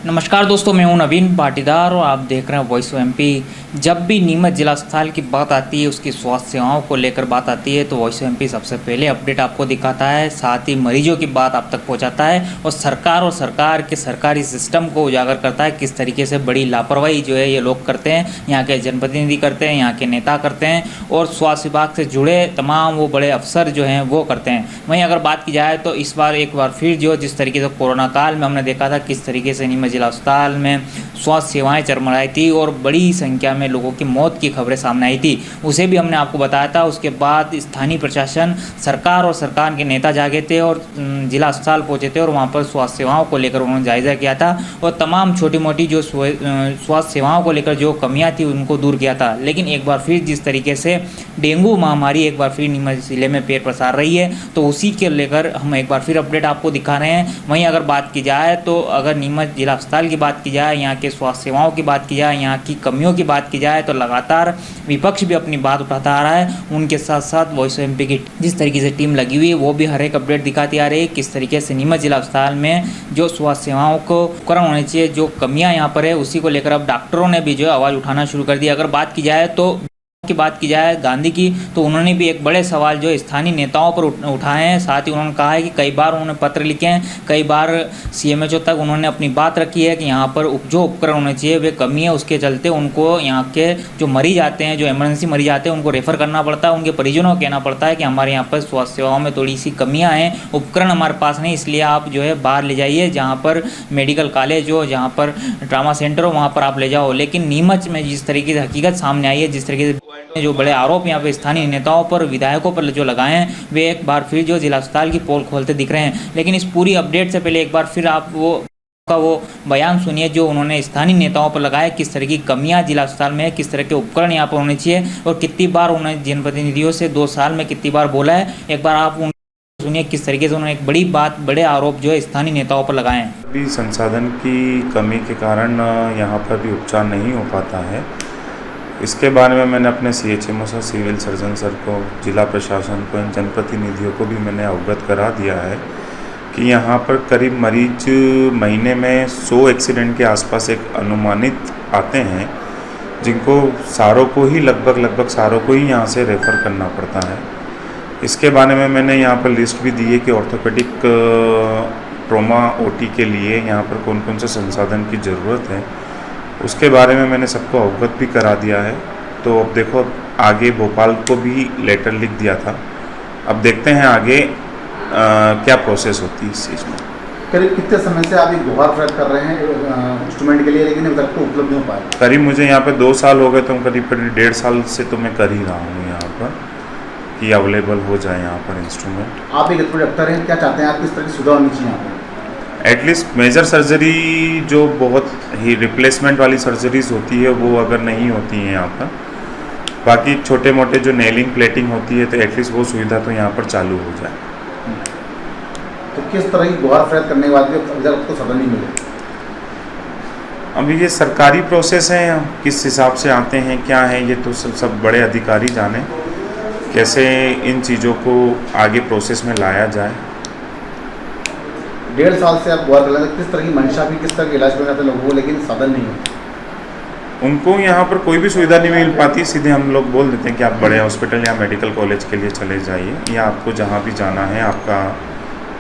नमस्कार दोस्तों, मैं हूं नवीन पाटीदार और आप देख रहे हैं वॉइस ऑफ एमपी। जब भी नीमच जिला अस्पताल की बात आती है, उसकी स्वास्थ्य सेवाओं को लेकर बात आती है, तो वॉइस ऑफ एमपी सबसे पहले अपडेट आपको दिखाता है, साथ ही मरीजों की बात आप तक पहुंचाता है और सरकार के सरकारी सिस्टम को उजागर करता है। किस तरीके से बड़ी लापरवाही जो है ये लोग करते हैं, यहाँ के जनप्रतिनिधि करते हैं, यहाँ के नेता करते हैं और स्वास्थ्य विभाग से जुड़े तमाम वो बड़े अफसर जो हैं वो करते हैं। वहीं अगर बात की जाए तो इस बार एक बार फिर जो जिस तरीके से कोरोना काल में हमने देखा था किस तरीके से नीमच जिला अस्पताल में स्वास्थ्य सेवाएं चरमराई थी और बड़ी संख्या में लोगों की मौत की खबरें सामने आई थी, उसे भी हमने आपको बताया था। उसके बाद स्थानीय प्रशासन, सरकार और सरकार के नेता जागे थे और जिला अस्पताल पहुंचे थे और वहां पर स्वास्थ्य सेवाओं को लेकर उन्होंने जायजा किया था और तमाम छोटी मोटी जो स्वास्थ्य सेवाओं को लेकर जो कमियां थी उनको दूर किया था। लेकिन एक बार फिर जिस तरीके से डेंगू महामारी एक बार फिर नीमच जिले में पैर पसार रही है, तो उसी के लेकर हम एक बार फिर अपडेट आपको दिखा रहे हैं। वहीं अगर बात की जाए तो अगर नीमच जिला अस्पताल की बात की जाए, यहाँ के स्वास्थ्य सेवाओं की बात की जाए, यहाँ की कमियों की बात की जाए, तो लगातार विपक्ष भी अपनी बात उठाता आ रहा है। उनके साथ साथ वॉइस ऑफ एमपी की जिस तरीके से टीम लगी हुई है वो भी हर एक अपडेट दिखाती आ रही है किस तरीके से नीमच जिला अस्पताल में जो स्वास्थ्य सेवाओं को उपकरण होने चाहिए, जो कमियाँ यहाँ पर है, उसी को लेकर अब डॉक्टरों ने भी जो आवाज़ उठाना शुरू कर दिया। अगर बात की जाए गांधी की, तो उन्होंने भी एक बड़े सवाल जो स्थानीय नेताओं पर उठाए हैं। साथ ही उन्होंने कहा है कि कई बार उन्होंने पत्र लिखे हैं, कई बार सीएमएचओ तक उन्होंने अपनी बात रखी है कि यहाँ पर जो उपकरण होने चाहिए वे कमी है, उसके चलते उनको यहाँ के जो मरीज आते हैं, जो इमरजेंसी मरीज आते हैं, उनको रेफ़र करना पड़ता है। उनके परिजनों को कहना पड़ता है कि हमारे यहाँ पर स्वास्थ्य सेवाओं में थोड़ी सी कमियाँ हैं, उपकरण हमारे पास नहीं, इसलिए आप जो है बाहर ले जाइए, जहाँ पर मेडिकल कॉलेज हो, जहाँ पर ट्रामा सेंटर हो, वहाँ पर आप ले जाओ। लेकिन नीमच में जिस तरीके से हकीकत सामने आई है, जिस तरीके से जो बड़े आरोप यहाँ पे स्थानीय नेताओं पर, विधायकों पर जो लगाए हैं, वे एक बार फिर जो जिला अस्पताल की पोल खोलते दिख रहे हैं। लेकिन इस पूरी अपडेट से पहले एक बार फिर आप वो बयान सुनिए जो उन्होंने स्थानीय नेताओं पर लगाया, किस तरह की कमियां जिला अस्पताल में है, किस तरह के उपकरण यहाँ पर होने चाहिए और कितनी बार उन्होंने जनप्रतिनिधियों से 2 साल में कितनी बार बोला है। एक बार आप सुनिए किस तरीके से उन्होंने एक बड़े आरोप जो है स्थानीय नेताओं पर लगाए हैं। अभी संसाधन की कमी के कारण यहाँ पर भी उपचार नहीं हो पाता है। इसके बारे में मैंने अपने CHMO sir, civil surgeon sir को, जिला प्रशासन को, इन जनप्रतिनिधियों को भी मैंने अवगत करा दिया है कि यहाँ पर करीब मरीज महीने में 100 एक्सीडेंट के आसपास एक अनुमानित आते हैं, जिनको सारों को ही लगभग सारों को ही यहाँ से रेफ़र करना पड़ता है। इसके बारे में मैंने यहाँ पर लिस्ट भी दी है कि ऑर्थोपेडिक ट्रॉमा ओटी के लिए यहाँ पर कौन कौन से संसाधन की ज़रूरत है, उसके बारे में मैंने सबको अवगत भी करा दिया है। तो अब देखो, आगे भोपाल को भी लेटर लिख दिया था, अब देखते हैं आगे क्या प्रोसेस होती है इस चीज़ में। करीब कितने समय से आप एक गुहार प्रयोग कर रहे हैं इंस्ट्रूमेंट के लिए, लेकिन अभी तक तो उपलब्ध नहीं हो पाया? करीब मुझे यहाँ पे 2 साल हो गए, तो करीब 1.5 साल से तो मैं कर ही रहा हूँ यहाँ पर कि अवेलेबल हो जाए यहाँ पर इंस्ट्रूमेंट। आप एक डॉक्टर हैं, क्या चाहते हैं आप किस तरह की सुविधा होनी चाहिए यहाँ पर? एटलीस्ट मेजर सर्जरी जो बहुत ही रिप्लेसमेंट वाली सर्जरीज होती है वो अगर नहीं होती हैं यहाँ पर, बाकी छोटे मोटे जो नेलिंग प्लेटिंग होती है, तो एटलीस्ट वो सुविधा तो यहाँ पर चालू हो जाए। तो किस तरह की गुहार प्रयोग करने के बाद भी अभी तक आपको सदन नहीं मिले? अभी ये सरकारी प्रोसेस है, किस हिसाब से आते हैं, क्या है, ये तो सब बड़े अधिकारी जाने कैसे इन चीज़ों को आगे प्रोसेस में लाया जाए। 1.5 साल से आप गुहार कर रहे हैं, किस तरह की मंशा भी, किस तरह के इलाज करना चाहते हैं लोगों को, लेकिन साधन नहीं है। उनको यहाँ पर कोई भी सुविधा नहीं मिल पाती। सीधे हम लोग बोल देते हैं कि आप बड़े हॉस्पिटल या मेडिकल कॉलेज के लिए चले जाइए, या आपको जहाँ भी जाना है आपका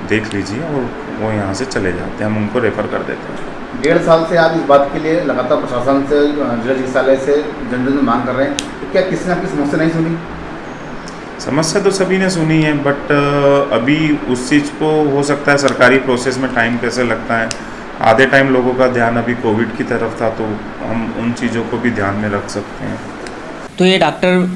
देख लीजिए, और वो यहाँ से चले जाते हैं, हम उनको रेफ़र कर देते हैं। 1.5 साल से आप इस बात के लिए लगातार प्रशासन से, जिला चिकित्सालय से जन मांग कर रहे हैं, तो क्या किसी ने आपकी समस्या नहीं सुनी? समस्या तो सभी ने सुनी है, बट अभी उस चीज़ को हो सकता है सरकारी प्रोसेस में टाइम कैसे लगता है, आधे टाइम लोगों का ध्यान अभी कोविड की तरफ था, तो हम उन चीज़ों को भी ध्यान में रख सकते हैं। तो ये डॉक्टर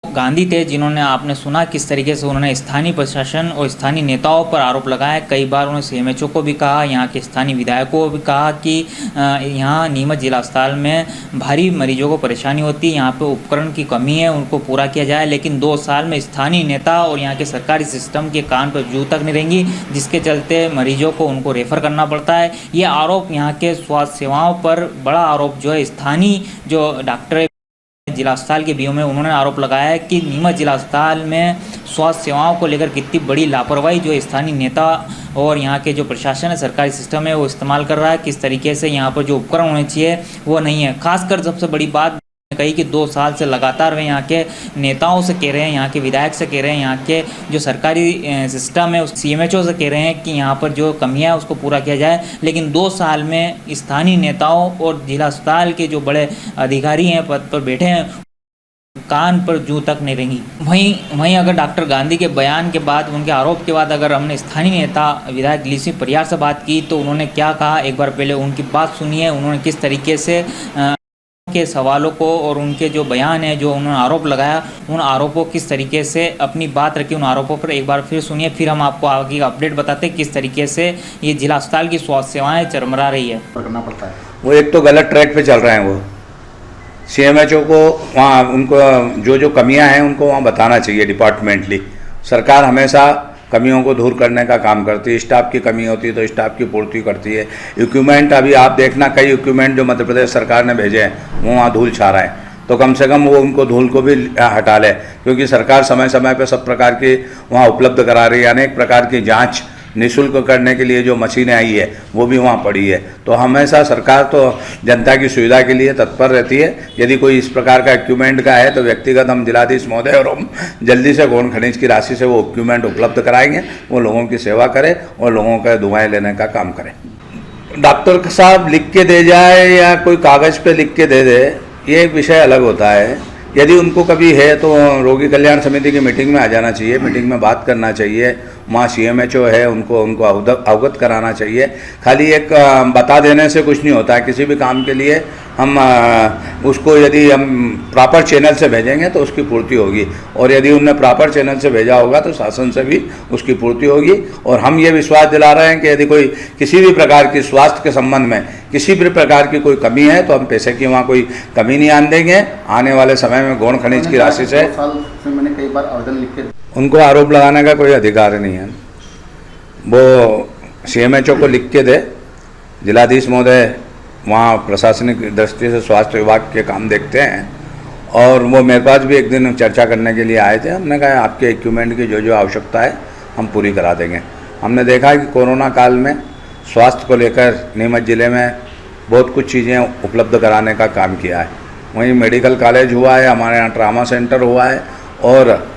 गांधी थे जिन्होंने, आपने सुना किस तरीके से उन्होंने स्थानीय प्रशासन और स्थानीय नेताओं पर आरोप लगाया। कई बार उन्होंने सीएमएचओ को भी कहा, यहाँ के स्थानीय विधायकों को भी कहा कि यहाँ नीमच जिला अस्पताल में भारी मरीजों को परेशानी होती है, यहाँ पे उपकरण की कमी है, उनको पूरा किया जाए। लेकिन 2 साल में स्थानीय नेता और यहाँ के सरकारी सिस्टम के कान पर जू तक नहीं रहेंगी, जिसके चलते मरीजों को उनको रेफ़र करना पड़ता है। ये आरोप यहाँ के स्वास्थ्य सेवाओं पर बड़ा आरोप जो है स्थानीय जो डॉक्टर जिला अस्पताल के बीओ में उन्होंने आरोप लगाया है कि नीमच जिला अस्पताल में स्वास्थ्य सेवाओं को लेकर कितनी बड़ी लापरवाही जो स्थानीय नेता और यहाँ के जो प्रशासन है, सरकारी सिस्टम है, वो इस्तेमाल कर रहा है, किस तरीके से यहाँ पर जो उपकरण होने चाहिए वो नहीं है। खासकर सबसे बड़ी बात कही कि 2 साल से लगातार वे यहाँ के नेताओं से कह रहे हैं, यहाँ के विधायक से कह रहे हैं, यहाँ के जो सरकारी सिस्टम है उस CMHO से कह रहे हैं कि यहाँ पर जो कमियां है उसको पूरा किया जाए, लेकिन 2 साल में स्थानीय नेताओं और जिला अस्पताल के जो बड़े अधिकारी हैं, पद पर बैठे हैं, कान पर जूं तक नहीं रहेंगी। वहीं अगर डॉक्टर गांधी के बयान के बाद, उनके आरोप के बाद अगर हमने स्थानीय नेता विधायक दिलीप सिंह परियार से बात की तो उन्होंने क्या कहा, एक बार पहले उनकी बात सुनिए। उन्होंने किस तरीके से के सवालों को और उनके जो बयान है, जो उन्होंने आरोप लगाया, उन आरोपों किस तरीके से अपनी बात रखी, उन आरोपों पर एक बार फिर सुनिए, फिर हम आपको आगे का अपडेट बताते हैं किस तरीके से ये जिला अस्पताल की स्वास्थ्य सेवाएं चरमरा रही है। करना पड़ता है वो एक तो गलत ट्रैक पे चल रहे हैं। वो CMHO को वहाँ उनको जो कमियां हैं उनको वहाँ बताना चाहिए डिपार्टमेंटली। सरकार हमेशा कमियों को दूर करने का काम करती है। स्टाफ की कमी होती है तो स्टाफ की पूर्ति करती है। इक्विपमेंट अभी आप देखना, कई इक्विपमेंट जो मध्य प्रदेश सरकार ने भेजे हैं वो वहाँ धूल छा रहा है, तो कम से कम वो उनको धूल को भी हटा ले, क्योंकि सरकार समय समय पर सब प्रकार की वहाँ उपलब्ध करा रही है। अनेक प्रकार की जाँच निःशुल्क करने के लिए जो मशीनें आई है वो भी वहाँ पड़ी है। तो हमेशा सरकार तो जनता की सुविधा के लिए तत्पर रहती है। यदि कोई इस प्रकार का इक्विपमेंट का है तो व्यक्तिगत हम जिलाधीश महोदय और हम जल्दी से गौण खनिज की राशि से वो इक्विपमेंट उपलब्ध कराएंगे, वो लोगों की सेवा करें और लोगों का दुआएं लेने का काम करें। डॉक्टर साहब लिख के दे जाए या कोई कागज़ पे लिख के दे दे, ये एक विषय अलग होता है। यदि उनको कभी है तो रोगी कल्याण समिति की मीटिंग में आ जाना चाहिए, मीटिंग में बात करना चाहिए। वहाँ CMHO है, उनको अवगत कराना चाहिए। खाली एक बता देने से कुछ नहीं होता है। किसी भी काम के लिए हम उसको यदि हम प्रॉपर चैनल से भेजेंगे तो उसकी पूर्ति होगी, और यदि उन्हें प्रॉपर चैनल से भेजा होगा तो शासन से भी उसकी पूर्ति होगी। और हम ये विश्वास दिला रहे हैं कि यदि कोई किसी भी प्रकार की स्वास्थ्य के संबंध में किसी भी प्रकार की कोई कमी है तो हम पैसे की वहाँ कोई कमी नहीं आने देंगे। आने वाले समय में गौण खनिज की राशि से 2 साल से मैंने कई बार आवेदन लिख के उनको आरोप लगाने का कोई अधिकार नहीं है। वो CMHO को लिख के दे, जिलाधीश महोदय वहाँ प्रशासनिक दृष्टि से स्वास्थ्य विभाग के काम देखते हैं। और वो मेरे पास भी एक दिन चर्चा करने के लिए आए थे। हमने कहा आपके इक्विपमेंट की जो आवश्यकता है हम पूरी करा देंगे। हमने देखा कि कोरोना काल में स्वास्थ्य को लेकर नीमच ज़िले में बहुत कुछ चीज़ें उपलब्ध कराने का काम किया है। वहीं मेडिकल कॉलेज हुआ है, हमारे यहाँ ट्रामा सेंटर हुआ है, और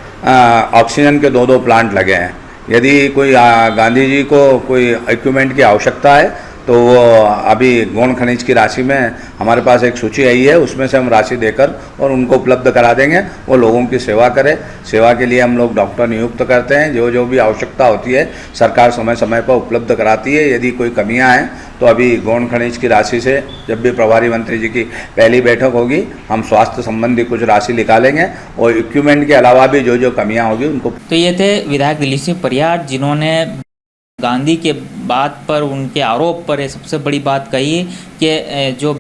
ऑक्सीजन के 2 प्लांट लगे हैं। यदि कोई गांधी जी को कोई इक्विपमेंट की आवश्यकता है तो वो अभी गौण खनिज की राशि में हमारे पास एक सूची आई है, उसमें से हम राशि देकर और उनको उपलब्ध करा देंगे। वो लोगों की सेवा करें। सेवा के लिए हम लोग डॉक्टर नियुक्त करते हैं। जो भी आवश्यकता होती है सरकार समय समय पर उपलब्ध कराती है। यदि कोई कमियां हैं तो अभी गौण खनिज की राशि से जब भी प्रभारी मंत्री जी की पहली बैठक होगी हम स्वास्थ्य संबंधी कुछ राशि निकालेंगे, और इक्विपमेंट के अलावा भी जो कमियाँ होगी उनको। तो ये थे विधायक दिलीप सिंह परियार, जिन्होंने गांधी के बात पर, उनके आरोप पर ये सबसे बड़ी बात कही कि जो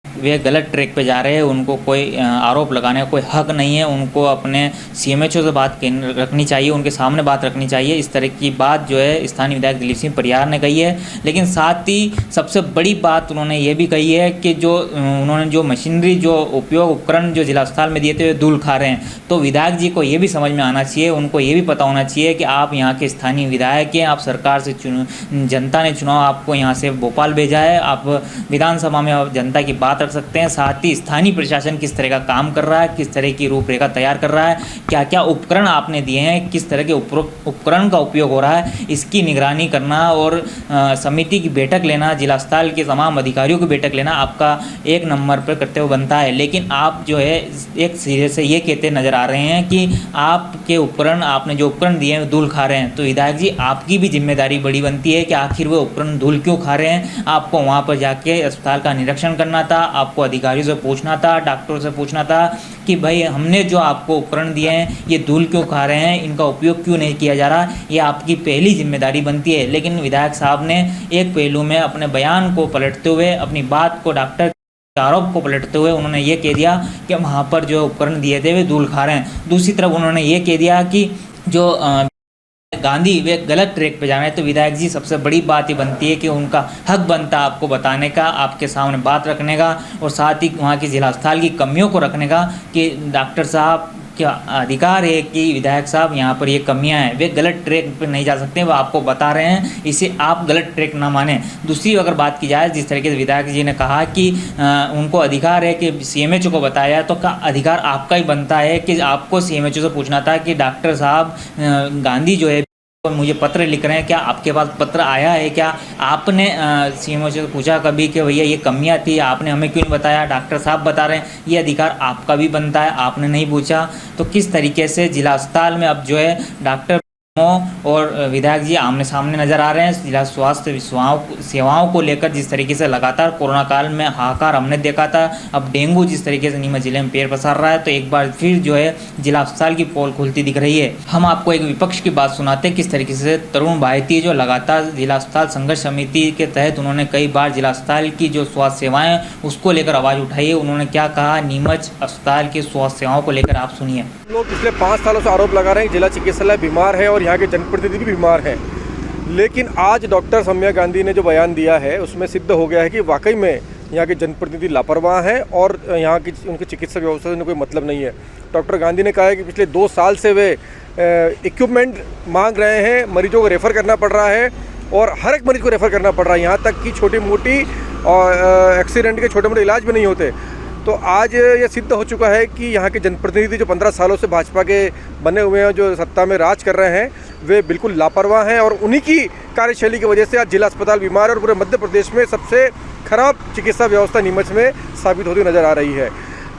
वे गलत ट्रैक पे जा रहे हैं, उनको कोई आरोप लगाने का कोई हक नहीं है। उनको अपने CMHO से बात रखनी चाहिए, उनके सामने बात रखनी चाहिए। इस तरह की बात जो है स्थानीय विधायक दिलीप सिंह परियार ने कही है। लेकिन साथ ही सबसे बड़ी बात उन्होंने ये भी कही है कि जो उन्होंने जो मशीनरी, जो उपकरण जो जिला अस्पताल में दिए थे वे धूल खा रहे हैं। तो विधायक जी को ये भी समझ में आना चाहिए, उनको ये भी पता होना चाहिए कि आप यहाँ के स्थानीय विधायक हैं, आप सरकार से जनता ने चुनाव आपको यहाँ से भोपाल भेजा है, आप विधानसभा में जनता की बात रख सकते हैं। साथ ही स्थानीय प्रशासन किस तरह का काम कर रहा है, किस तरह की रूपरेखा तैयार कर रहा है, क्या क्या उपकरण आपने दिए हैं, किस तरह के उपकरण का उपयोग हो रहा है, इसकी निगरानी करना और समिति की बैठक लेना, जिला अस्पताल के तमाम अधिकारियों की बैठक लेना आपका एक नंबर पर कर्तव्य बनता है। लेकिन आप जो है एक सिरे से ये कहते नज़र आ रहे हैं कि आपके उपकरण, आपने जो उपकरण दिए हैं धूल खा रहे हैं। तो विधायक जी आपकी भी जिम्मेदारी बड़ी बनती है कि आखिर वो उपकरण धूल क्यों खा रहे हैं। आपको वहाँ पर जाके अस्पताल का निरीक्षण करना था, आपको अधिकारियों से पूछना था, डॉक्टरों से पूछना था कि भाई हमने जो आपको उपकरण दिए हैं ये धूल क्यों खा रहे हैं, इनका उपयोग क्यों नहीं किया जा रहा, ये आपकी पहली जिम्मेदारी बनती है। लेकिन विधायक साहब ने एक पहलू में अपने बयान को पलटते हुए, अपनी बात को डॉक्टर आरोप को पलटते हुए उन्होंने ये कह दिया कि वहाँ पर जो उपकरण दिए थे वे धूल खा रहे हैं। दूसरी तरफ उन्होंने ये कह दिया कि जो गांधी वे गलत ट्रैक पे जा रहे हैं। तो विधायक जी सबसे बड़ी बात ये बनती है कि उनका हक बनता है आपको बताने का, आपके सामने बात रखने का, और साथ ही वहाँ की जिला अस्पताल की कमियों को रखने का कि डॉक्टर साहब क्या अधिकार है कि विधायक साहब यहाँ पर ये कमियां हैं, वे गलत ट्रैक पर नहीं जा सकते, वो आपको बता रहे हैं, इसे आप गलत ट्रैक ना माने। दूसरी अगर बात की जाए, जिस तरीके से विधायक जी ने कहा कि उनको अधिकार है कि सीएमएचओ को बताया, तो का अधिकार आपका ही बनता है कि आपको सीएमएचओ से पूछना था कि डॉक्टर साहब गांधी जो है मुझे पत्र लिख रहे हैं, क्या आपके पास पत्र आया है? क्या आपने सीएमओ से पूछा कभी कि भैया ये कमियां थी, आपने हमें क्यों नहीं बताया? डॉक्टर साहब बता रहे हैं, ये अधिकार आपका भी बनता है, आपने नहीं पूछा। तो किस तरीके से जिला अस्पताल में अब जो है डॉक्टर और विधायक जी आमने सामने नजर आ रहे हैं। जिला स्वास्थ्य सेवाओं को लेकर जिस तरीके से लगातार कोरोना काल में हाहाकार हमने देखा था, अब डेंगू जिस तरीके से नीमच जिले में पैर पसार रहा है, तो एक बार फिर जो है जिला अस्पताल की पोल खुलती दिख रही है। हम आपको एक विपक्ष की बात सुनाते हैं, किस तरीके से तरुण भाईती जो लगातार जिला अस्पताल संघर्ष समिति के तहत उन्होंने कई बार जिला अस्पताल की जो स्वास्थ्य सेवाएं उसको लेकर आवाज़ उठाई है। उन्होंने क्या कहा नीमच अस्पताल की स्वास्थ्य सेवाओं को लेकर, आप सुनिए। लोग पिछले 5 सालों से आरोप लगा रहे हैं जिला चिकित्सालय बीमार है और यहाँ के जनप्रतिनिधि भी बीमार हैं, लेकिन आज डॉक्टर सोनिया गांधी ने जो बयान दिया है उसमें सिद्ध हो गया है कि वाकई में यहाँ के जनप्रतिनिधि लापरवाह हैं और यहाँ की उनकी चिकित्सा व्यवस्था से कोई मतलब नहीं है। डॉक्टर गांधी ने कहा है कि पिछले 2 साल से वे इक्विपमेंट मांग रहे हैं, मरीजों को रेफ़र करना पड़ रहा है और हर एक मरीज को रेफ़र करना पड़ रहा है, यहाँ तक कि छोटी मोटी एक्सीडेंट के छोटे मोटे इलाज भी नहीं होते। तो आज ये सिद्ध हो चुका है कि यहाँ के जनप्रतिनिधि जो 15 सालों से भाजपा के बने हुए हैं, जो सत्ता में राज कर रहे हैं, वे बिल्कुल लापरवाह हैं और उन्हीं की कार्यशैली की वजह से आज जिला अस्पताल बीमार है और पूरे मध्य प्रदेश में सबसे खराब चिकित्सा व्यवस्था नीमच में साबित होती नज़र आ रही है।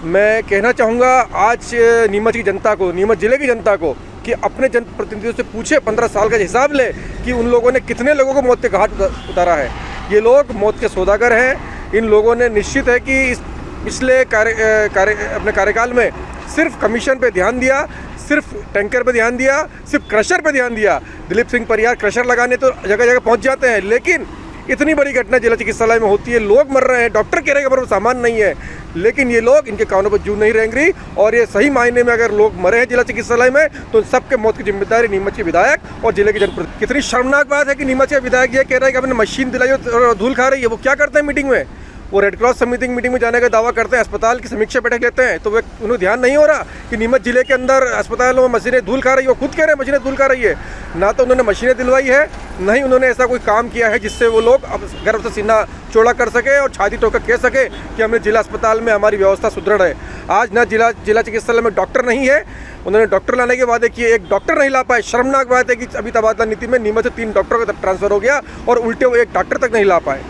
मैं कहना चाहूँगा आज नीमच की जनता को, नीमच जिले की जनता को, कि अपने जनप्रतिनिधियों से पूछे, 15 साल का हिसाब ले कि उन लोगों ने कितने लोगों को मौत के घाट उतारा है। ये लोग मौत के सौदागर हैं। इन लोगों ने निश्चित है कि इस पिछले अपने कार्यकाल में सिर्फ कमीशन पे ध्यान दिया, सिर्फ टैंकर पे ध्यान दिया, सिर्फ क्रशर पे ध्यान दिया। दिलीप सिंह परियार क्रशर लगाने तो जगह जगह पहुंच जाते हैं, लेकिन इतनी बड़ी घटना जिला चिकित्सालय में होती है, लोग मर रहे हैं, डॉक्टर कह रहे हैं कि वो सामान नहीं है, लेकिन ये लोग, इनके कानों पर जू नहीं रेंग रही। और ये सही मायने में अगर लोग मरे हैं जिला चिकित्सालय में तो सबके मौत की जिम्मेदारी नीमच के विधायक और जिले के जनप्रतिनिधि। कितनी शर्मनाक बात है कि नीमच के विधायक ये कह रहे हैं कि हमने मशीन दिलाई और धूल खा रही है। वो क्या करते हैं मीटिंग में? वो रेड क्रॉस समिति की मीटिंग में जाने का दावा करते हैं, अस्पताल की समीक्षा बैठक लेते हैं, तो वे उन्हें ध्यान नहीं हो रहा कि नीमच जिले के अंदर अस्पतालों में मशीनें धूल खा रही है। वो खुद कह रहे हैं मशीनें धूल खा रही है। ना तो उन्होंने मशीनें दिलवाई है, ना ही उन्होंने ऐसा कोई काम किया है जिससे वो लोग अब गर्व से सीना चौड़ा कर सके और छाती ठोकर कह सके कि हमने जिला अस्पताल में हमारी व्यवस्था सुदृढ़ है। आज ना जिला चिकित्सालय में डॉक्टर नहीं है, उन्होंने डॉक्टर लाने के वादे किए, एक डॉक्टर नहीं ला पाए। शर्मनाक बात है कि अभी तबादला नीति में नीमच से 3 डॉक्टरों का ट्रांसफर हो गया और उल्टे वो एक डॉक्टर तक नहीं ला पाए।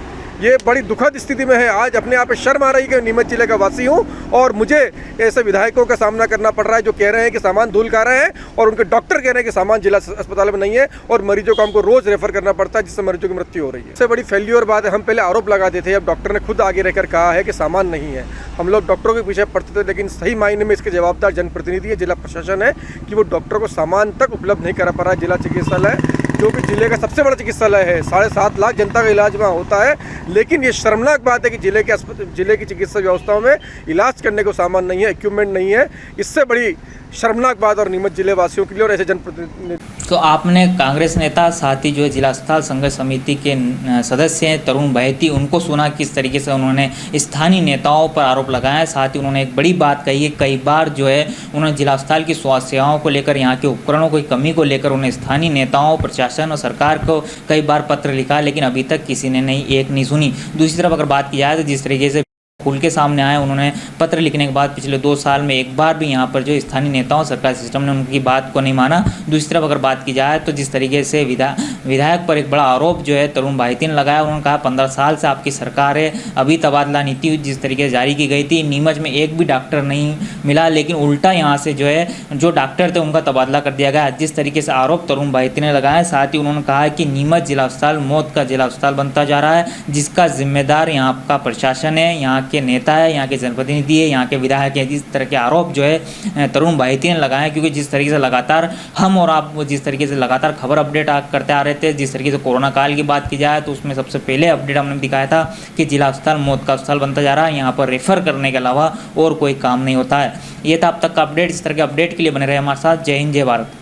ये बड़ी दुखद स्थिति में है। आज अपने आप पे शर्म आ रही है कि नीमच जिले का वासी हूँ और मुझे ऐसे विधायकों का सामना करना पड़ रहा है जो कह रहे हैं कि सामान धूल खा रहे हैं और उनके डॉक्टर कह रहे हैं कि सामान जिला अस्पताल में नहीं है और मरीजों को हमको रोज रेफर करना पड़ता है, जिससे मरीजों की मृत्यु हो रही है। इससे बड़ी फेल्यूर बात है। हम पहले आरोप लगाते थे, अब डॉक्टर ने खुद आगे रहकर कहा है कि सामान नहीं है। हम लोग डॉक्टरों के पीछे पड़ते थे, लेकिन सही मायने में इसके जवाबदार जनप्रतिनिधि है, जिला प्रशासन है, कि वो डॉक्टर को सामान तक उपलब्ध नहीं करा पा रहा है। जिला चिकित्सालय जो कि जिले का सबसे बड़ा चिकित्सालय है, 7.5 लाख जनता का इलाज वहाँ होता है, लेकिन ये शर्मनाक बात है कि जिले की चिकित्सा व्यवस्थाओं में इलाज करने को सामान नहीं है, इक्विपमेंट नहीं है। इससे बड़ी शर्मनाक बात और नीमच जिले वासियों के लिए और ऐसे जनप्रतिनिधि। तो आपने कांग्रेस नेता, साथ ही जो है जिला अस्पताल संघर्ष समिति के सदस्य हैं तरुण भाईती, उनको सुना किस तरीके से उन्होंने स्थानीय नेताओं पर आरोप लगाया। साथ ही उन्होंने एक बड़ी बात कही है, कई बार जो है उन्होंने जिला अस्पताल की स्वास्थ्य सेवाओं को लेकर, यहाँ के उपकरणों की कमी को लेकर उन्हें स्थानीय नेताओं, प्रशासन और सरकार को कई बार पत्र लिखा, लेकिन अभी तक किसी ने नहीं सुनी। दूसरी तरफ अगर बात की जाए तो जिस तरीके से खुल के सामने आए, उन्होंने पत्र लिखने के बाद पिछले 2 साल में एक बार भी यहाँ पर जो स्थानीय नेताओं, सरकार सिस्टम ने उनकी बात को नहीं माना। दूसरी तरफ अगर बात की जाए तो जिस तरीके से विधायक पर एक बड़ा आरोप जो है तरुण भाईती ने लगाया, उन्होंने कहा 15 साल से आपकी सरकार है, अभी तबादला नीति जिस तरीके से जारी की गई थी, नीमच में एक भी डॉक्टर नहीं मिला, लेकिन उल्टा यहाँ से जो है जो डॉक्टर थे उनका तबादला कर दिया गया। जिस तरीके से आरोप तरुण भाईती ने लगाया, साथ ही उन्होंने कहा कि नीमच जिला अस्पताल मौत का जिला अस्पताल बनता जा रहा है, जिसका जिम्मेदार यहाँ का प्रशासन है, यहाँ के नेता है, यहाँ के जनप्रतिनिधि है, यहाँ के विधायक है। जिस तरह के आरोप जो है तरुण भाईती ने लगाए, क्योंकि जिस तरीके से लगातार हम और आप जिस तरीके से लगातार खबर अपडेट करते आ रहे थे, जिस तरीके से कोरोना काल की बात की जाए तो उसमें सबसे पहले अपडेट हमने दिखाया था कि जिला अस्पताल मौत का अस्पताल बनता जा रहा है, यहाँ पर रेफर करने के अलावा और कोई काम नहीं होता है। ये था अब तक का अपडेट। इस तरह के अपडेट के लिए बने रहे हमारे साथ। जय हिंद, जय भारत।